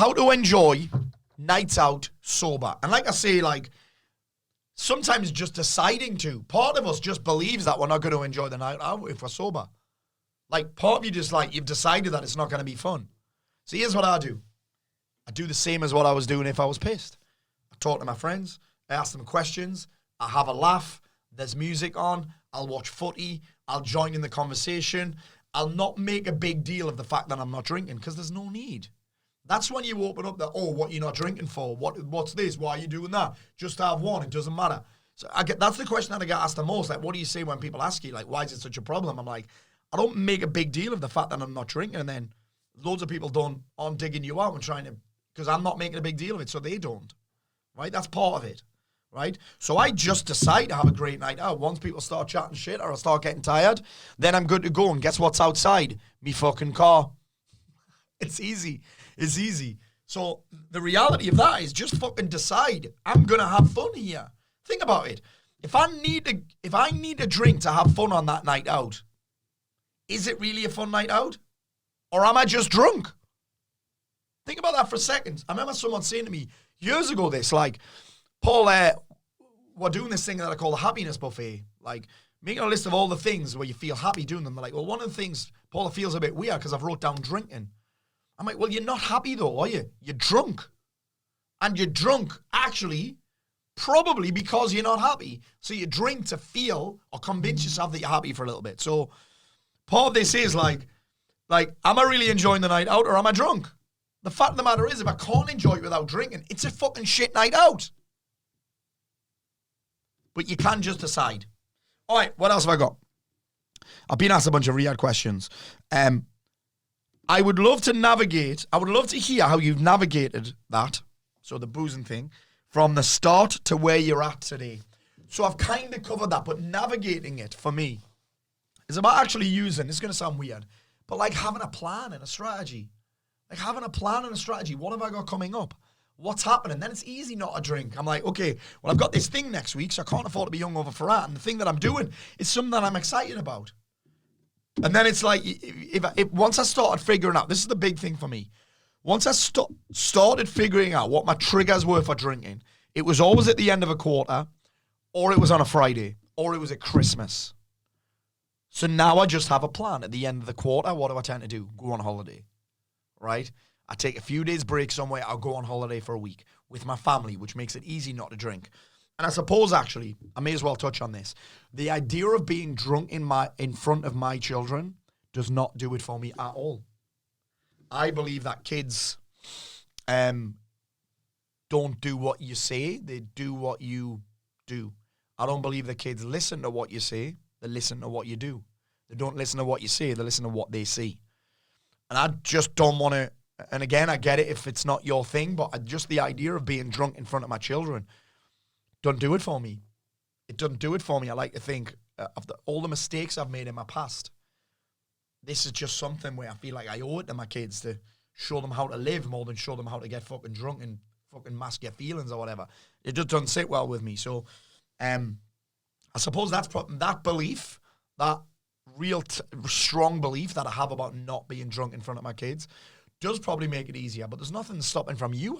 how to enjoy nights out sober. And like I say, like, sometimes just deciding to. Part of us just believes that we're not going to enjoy the night out if we're sober. Like, part of you just, like, you've decided that it's not going to be fun. So here's what I do. I do the same as what I was doing if I was pissed. I talk to my friends. I ask them questions. I have a laugh. There's music on. I'll watch footy. I'll join in the conversation. I'll not make a big deal of the fact that I'm not drinking because there's no need. That's when you open up the, oh, what you're not drinking for? What's this? Why are you doing that? Just have one. It doesn't matter. So that's the question that I get asked the most. Like, what do you say when people ask you, like, why is it such a problem? I'm like, I don't make a big deal of the fact that I'm not drinking, and then loads of people aren't digging you out and trying to, because I'm not making a big deal of it, so they don't. Right? That's part of it. Right? So I just decide to have a great night out. Once people start chatting shit or I start getting tired, then I'm good to go. And guess what's outside? Me fucking car. It's easy. It's easy. So the reality of that is just fucking decide. I'm going to have fun here. Think about it. If I need a drink to have fun on that night out, is it really a fun night out? Or am I just drunk? Think about that for a second. I remember someone saying to me years ago this, like, Paul, we're doing this thing that I call the happiness buffet. Like, making a list of all the things where you feel happy doing them. They're like, well, one of the things, Paul, it feels a bit weird because I've wrote down drinking. I'm like, well, you're not happy though, are you? You're drunk. And you're drunk, actually, probably because you're not happy. So you drink to feel or convince yourself that you're happy for a little bit. So part of this is like, am I really enjoying the night out or am I drunk? The fact of the matter is, if I can't enjoy it without drinking, it's a fucking shit night out. But you can just decide. All right, what else have I got? I've been asked a bunch of Riyadh questions. I would love to hear how you've navigated that, so the boozing thing, from the start to where you're at today. So I've kind of covered that, but navigating it for me is about actually using, it's going to sound weird, but like having a plan and a strategy. Like having a plan and a strategy. What have I got coming up? What's happening? Then it's easy not to drink. I'm like, okay, well, I've got this thing next week, so I can't afford to be hungover for that. And the thing that I'm doing is something that I'm excited about. And then it's like, if once I started figuring out, this is the big thing for me. Once I started figuring out what my triggers were for drinking, it was always at the end of a quarter, or it was on a Friday, or it was at Christmas. So now I just have a plan. At the end of the quarter, what do I tend to do? Go on holiday, right? I take a few days break somewhere. I'll go on holiday for a week with my family, which makes it easy not to drink. And I suppose, actually, I may as well touch on this. The idea of being drunk in front of my children does not do it for me at all. I believe that kids don't do what you say. They do what you do. I don't believe the kids listen to what you say. They listen to what you do. They don't listen to what you say. They listen to what they see. And I just don't want to, and again, I get it if it's not your thing, but just the idea of being drunk in front of my children doesn't do it for me. It doesn't do it for me. I like to think of all the mistakes I've made in my past. This is just something where I feel like I owe it to my kids to show them how to live more than show them how to get fucking drunk and fucking mask your feelings or whatever. It just doesn't sit well with me. So I suppose that's that belief, that real strong belief that I have about not being drunk in front of my kids does probably make it easier. But there's nothing stopping you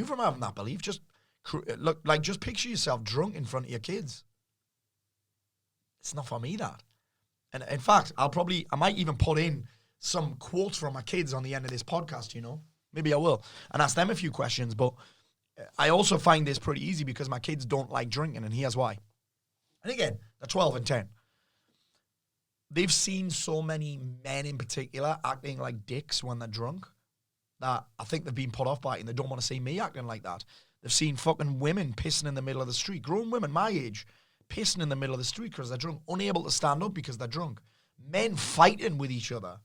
from having that belief. Just just picture yourself drunk in front of your kids. It's not for me, that. And in fact, I might even put in some quotes from my kids on the end of this podcast, you know. Maybe I will. And ask them a few questions. But I also find this pretty easy because my kids don't like drinking, and here's why. And again, they're 12 and 10. They've seen so many men in particular acting like dicks when they're drunk that I think they've been put off by it, and they don't want to see me acting like that. They've seen fucking women pissing in the middle of the street, grown women my age, pissing in the middle of the street because they're drunk, unable to stand up because they're drunk. Men fighting with each other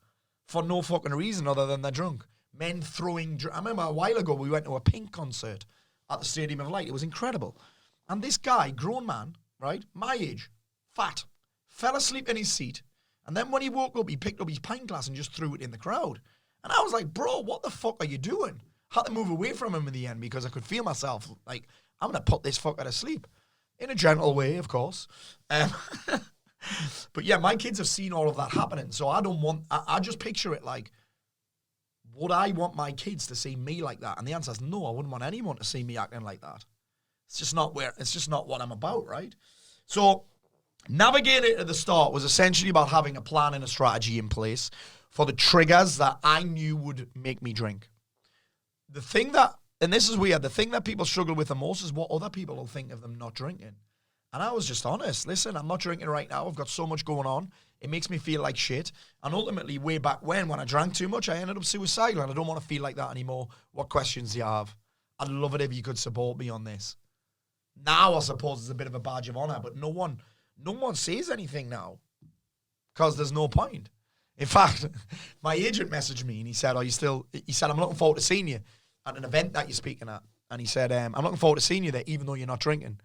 for no fucking reason other than they're drunk. Men throwing... I remember a while ago we went to a Pink concert at the Stadium of Light. It was incredible. And this guy, grown man, right, my age, fat, fell asleep in his seat. And then when he woke up, he picked up his pint glass and just threw it in the crowd. And I was like, bro, what the fuck are you doing? Had to move away from him in the end because I could feel myself like, I'm going to put this fucker to sleep. In a gentle way, of course. But yeah, my kids have seen all of that happening. So I just picture it like, would I want my kids to see me like that? And the answer is no, I wouldn't want anyone to see me acting like that. It's just not what I'm about, right? So navigating at the start was essentially about having a plan and a strategy in place for the triggers that I knew would make me drink. The thing that, and this is weird, the thing that people struggle with the most is what other people will think of them not drinking. And I was just honest. Listen, I'm not drinking right now. I've got so much going on. It makes me feel like shit. And ultimately, way back when I drank too much, I ended up suicidal. And I don't want to feel like that anymore. What questions do you have? I'd love it if you could support me on this. Now, I suppose it's a bit of a badge of honor, but no one says anything now because there's no point. In fact, my agent messaged me and he said, I'm looking forward to seeing you at an event that you're speaking at. And he said, I'm looking forward to seeing you there, even though you're not drinking.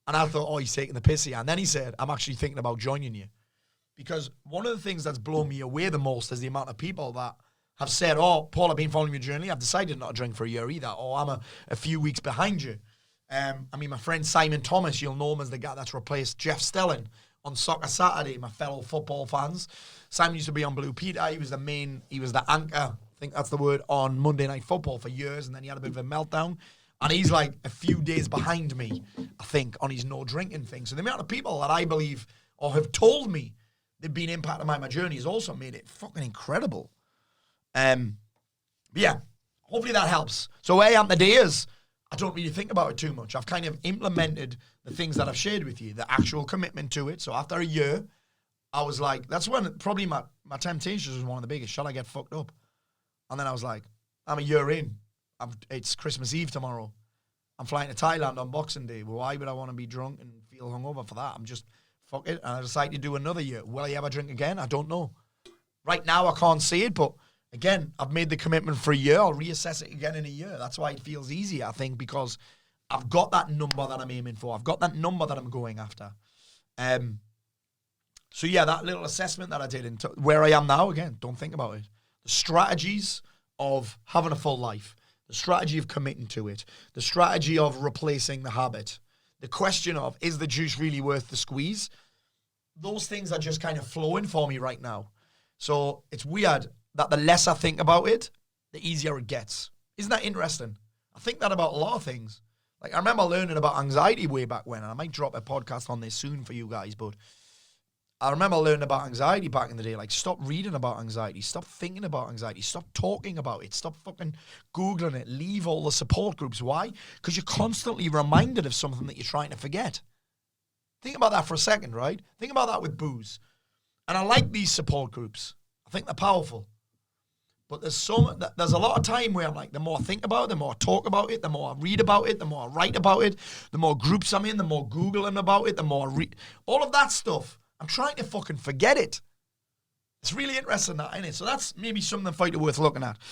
And I thought, he's taking the piss here. And then he said, I'm actually thinking about joining you. Because one of the things that's blown me away the most is the amount of people that have said, Paul, I've been following your journey. I've decided not to drink for a year either. Or I'm a few weeks behind you. My friend Simon Thomas, you'll know him as the guy that's replaced Jeff Stelling on Soccer Saturday, my fellow football fans. Simon used to be on Blue Peter. He was the anchor, I think that's the word, on Monday Night Football for years. And then he had a bit of a meltdown. And he's like a few days behind me, I think, on his no drinking thing. So the amount of people that I believe or have told me they've been impacted by my journey has also made it fucking incredible. But yeah, hopefully that helps. So where I am today is, I don't really think about it too much. I've kind of implemented the things that I've shared with you, the actual commitment to it. So after a year, I was like, that's when probably my temptations was one of the biggest. Shall I get fucked up? And then I was like, I'm a year in. It's Christmas Eve tomorrow. I'm flying to Thailand on Boxing Day. Well, why would I want to be drunk and feel hungover for that? I'm just, fuck it. And I decided to do another year. Will I ever drink again? I don't know. Right now, I can't see it, but again, I've made the commitment for a year. I'll reassess it again in a year. That's why it feels easy, I think, because I've got that number that I'm aiming for. I've got that number that I'm going after. So yeah, that little assessment that I did into where I am now, again, don't think about it. The strategies of having a full life, the strategy of committing to it, the strategy of replacing the habit, the question of, is the juice really worth the squeeze? Those things are just kind of flowing for me right now. So it's weird that the less I think about it, the easier it gets. Isn't that interesting? I think that about a lot of things. Like, I remember learning about anxiety way back when, and I might drop a podcast on this soon for you guys, but I remember learning about anxiety back in the day. Like, stop reading about anxiety. Stop thinking about anxiety. Stop talking about it. Stop fucking Googling it. Leave all the support groups. Why? Because you're constantly reminded of something that you're trying to forget. Think about that for a second, right? Think about that with booze. And I like these support groups. I think they're powerful. But there's a lot of time where I'm like, the more I think about it, the more I talk about it, the more I read about it, the more I write about it, the more groups I'm in, the more Googling about it, the more I read. All of that stuff. I'm trying to fucking forget it. It's really interesting, that, isn't it? So that's maybe something for you worth looking at.